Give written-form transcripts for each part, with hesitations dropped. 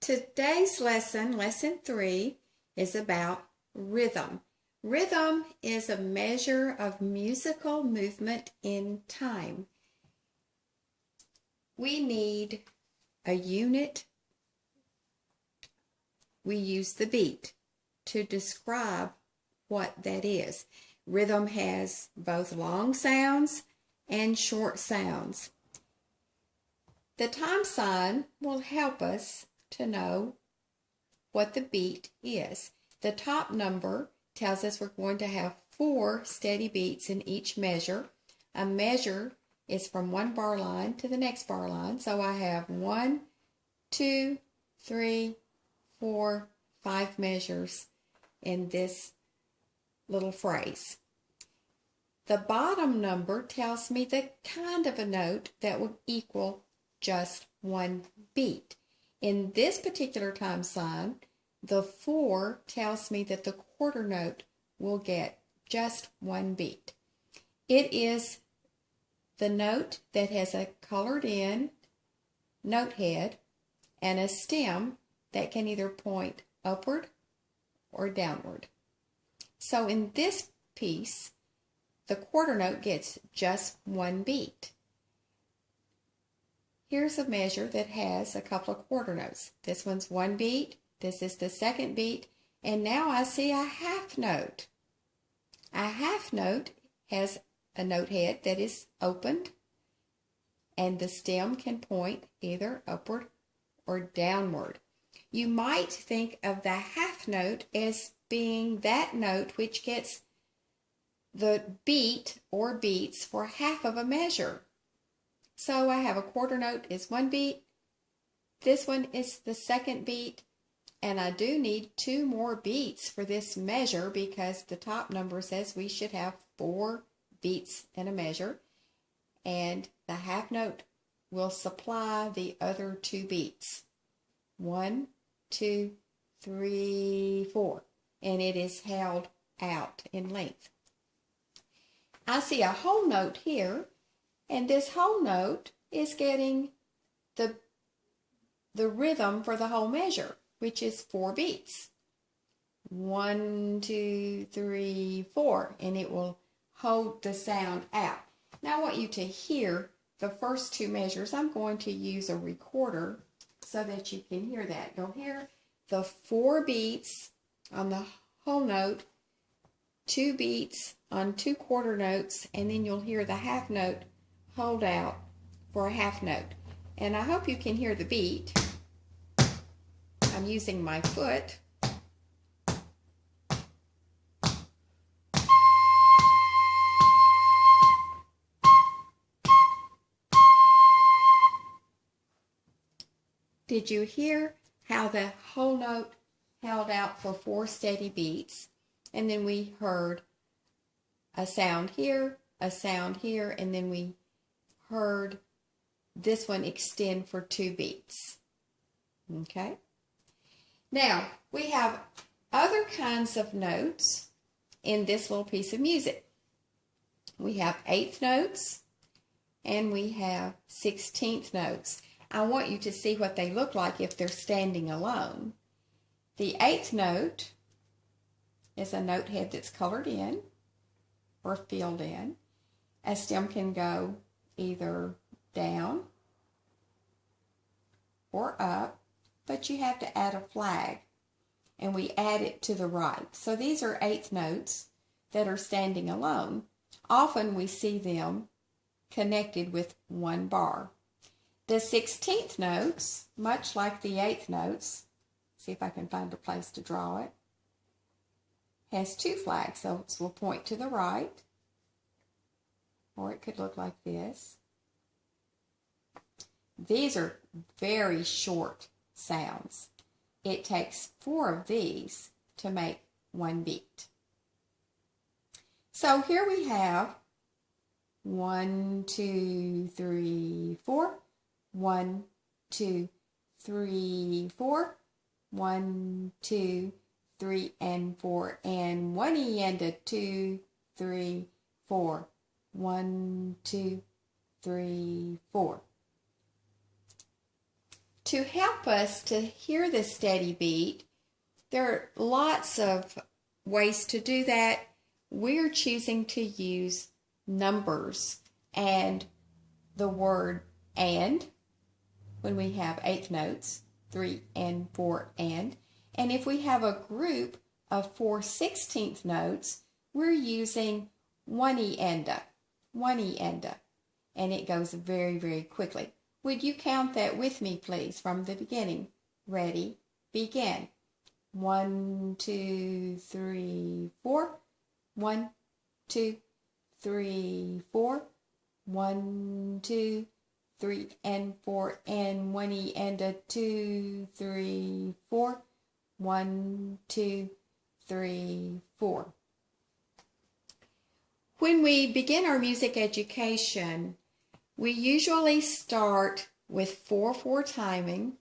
Today's lesson, lesson 3, is about rhythm. Rhythm is a measure of musical movement in time. We need a unit. We use the beat to describe what that is. Rhythm has both long sounds and short sounds. The time sign will help us to know what the beat is. The top number tells us we're going to have 4 steady beats in each measure. A measure is from one bar line to the next bar line. So I have 1, 2, 3, 4, 5 measures in this little phrase. The bottom number tells me the kind of a note that would equal just one beat. In this particular time sign, the 4 tells me that the quarter note will get just one beat. It is the note that has a colored in note head and a stem that can either point upward or downward. So in this piece, the quarter note gets just one beat. Here's a measure that has a couple of quarter notes. This one's one beat, this is the second beat, and now I see a half note. A half note has a note head that is opened, and the stem can point either upward or downward. You might think of the half note as being that note which gets the beat or beats for half of a measure. So I have a quarter note is one beat, this one is the second beat, and I do need 2 more beats for this measure because the top number says we should have 4 beats in a measure, and the half note will supply the other 2 beats. 1, 2, 3, 4, and it is held out in length. I see a whole note here, and this whole note is getting the rhythm for the whole measure, which is 4 beats. 1, 2, 3, 4, and it will hold the sound out. Now I want you to hear the first 2 measures. I'm going to use a recorder so that you can hear that. You'll hear the 4 beats on the whole note, 2 beats on 2 quarter notes, and then you'll hear the half note hold out for a half note. And I hope you can hear the beat. I'm using my foot. Did you hear how the whole note held out for 4 steady beats? And then we heard a sound here, and then we heard this one extend for 2 beats. Okay? Now, we have other kinds of notes in this little piece of music. We have 8th notes, and we have 16th notes. I want you to see what they look like if they're standing alone. The 8th note is a note head that's colored in or filled in. A stem can go either down or up, but you have to add a flag, and we add it to the right. So these are 8th notes that are standing alone. Often we see them connected with one bar. The 16th notes, much like the 8th notes, see if I can find a place to draw it, has 2 flags, so it will point to the right, or it could look like this. These are very short sounds. It takes 4 of these to make one beat. So here we have 1, 2, 3, 4. 1, 2, 3, 4. 1, 2, 3, and 4. And 1 E and a 2, 3, 4. 1, 2, 3, 4. To help us to hear the steady beat, there are lots of ways to do that. We're choosing to use numbers and the word and when we have eighth notes, 3 and 4 and. And if we have a group of 4/16 notes, we're using one enda, and it goes very, very quickly. Would you count that with me, please, from the beginning? Ready, begin. 1, 2, 3, 4. 1, 2, 3, 4. 1, 2, 3 and 4 and 1 and a 2, 3, 4. 1, 2, 3, 4. When we begin our music education, we usually start with 4/4 timing.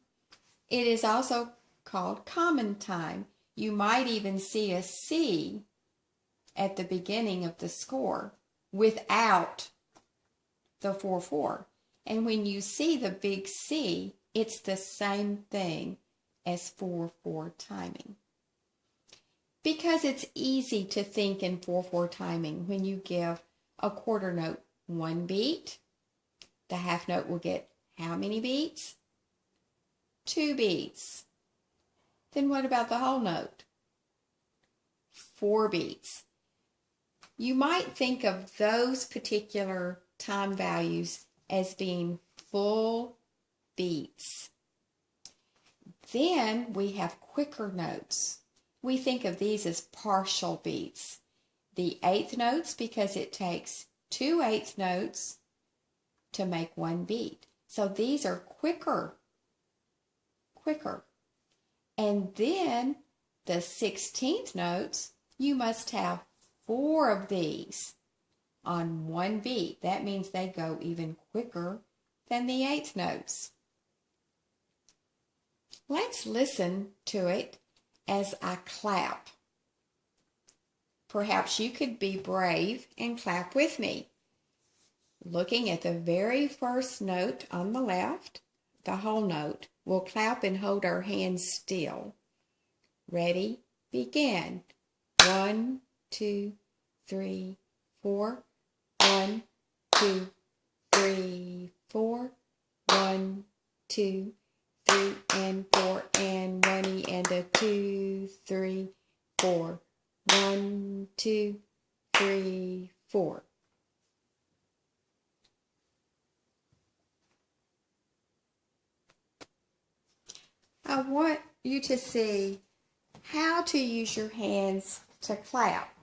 It is also called common time. You might even see a C at the beginning of the score without the 4/4. And when you see the big C, it's the same thing as 4/4 timing. Because it's easy to think in 4/4 timing when you give a quarter note 1 beat, the half note will get how many beats? 2 beats. Then what about the whole note? 4 beats. You might think of those particular time values as being full beats. Then we have quicker notes. We think of these as partial beats. The eighth notes because it takes 2 eighth notes to make 1 beat. So these are quicker. And then the 16th notes, you must have 4 of these on 1 beat. That means they go even quicker than the eighth notes. Let's listen to it as I clap. Perhaps you could be brave and clap with me. Looking at the very first note on the left, the whole note, we'll clap and hold our hands still. Ready, begin. 1, 2, 3, 4. 1, 2, 3, 4. 1, 2, 3 and 4 and 1 and a 2, 3, 4. 1, 2, 3, 4. I want you to see how to use your hands to clap.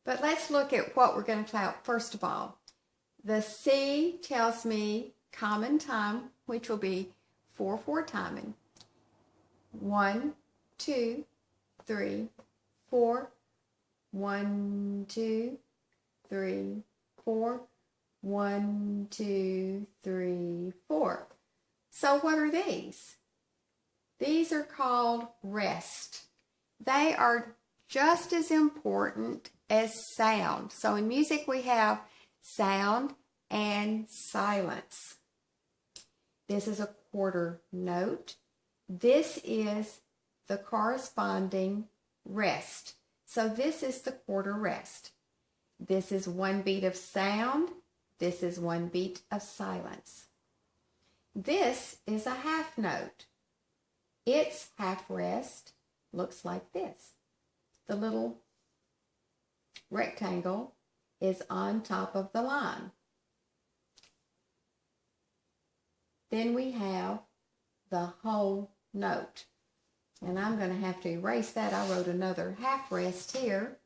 But let's look at what we're going to clap first of all. The C tells me common time, which will be 4/4 timing. 1, 2, 3, 4. 1, 2, 3, 4. 1, 2, 3, 4. So what are these? These are called rest. They are just as important as sound. So in music we have sound and silence. This is a quarter note. This is the corresponding rest. So this is the quarter rest. This is 1 beat of sound. This is 1 beat of silence. This is a half note. Its half rest looks like this. The little rectangle is on top of the line. Then we have the whole note. And I'm going to have to erase that. I wrote another half rest here.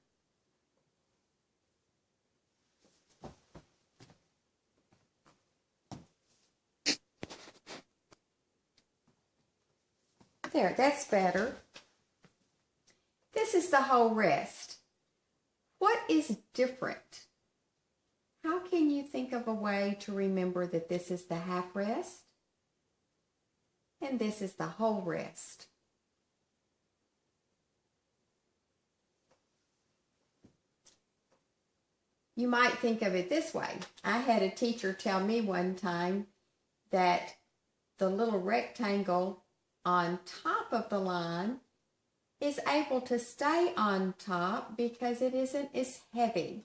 There, that's better. This is the whole rest. What is different? How can you think of a way to remember that this is the half rest and this is the whole rest? You might think of it this way. I had a teacher tell me one time that the little rectangle on top of the line is able to stay on top because it isn't as heavy.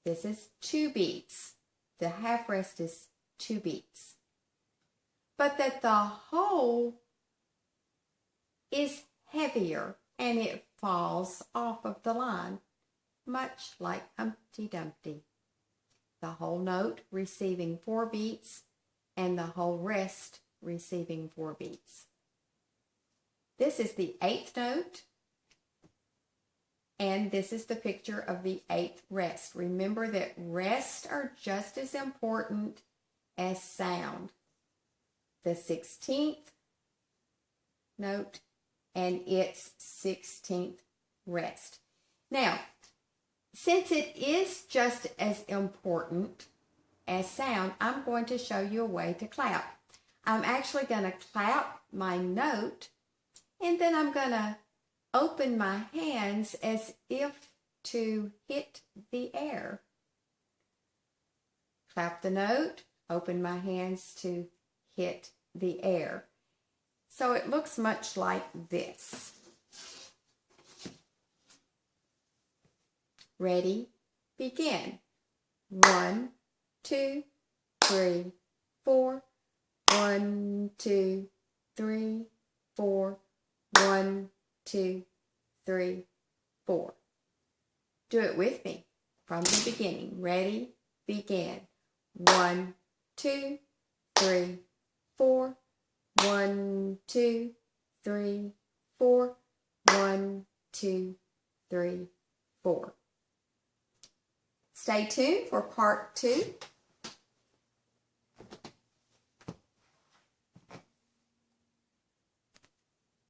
This is 2 beats. The half rest is 2 beats. But that the whole is heavier and it falls off of the line, much like Humpty Dumpty. The whole note receiving 4 beats and the whole rest receiving 4 beats. This is the 8th note, and this is the picture of the 8th rest. Remember that rests are just as important as sound. The 16th note and its 16th rest. Now, since it is just as important as sound, I'm going to show you a way to clap. I'm actually going to clap my note, and then I'm going to open my hands as if to hit the air. Clap the note, open my hands to hit the air. So it looks much like this. Ready, begin. 1, 2, 3, 4. 1, 2, 3, 4. 1, 2, 3, 4. Do it with me from the beginning. Ready, begin. 1, 2, 3, 4. 1, 2, 3, 4. 1, 2, 3, 4. Stay tuned for part 2.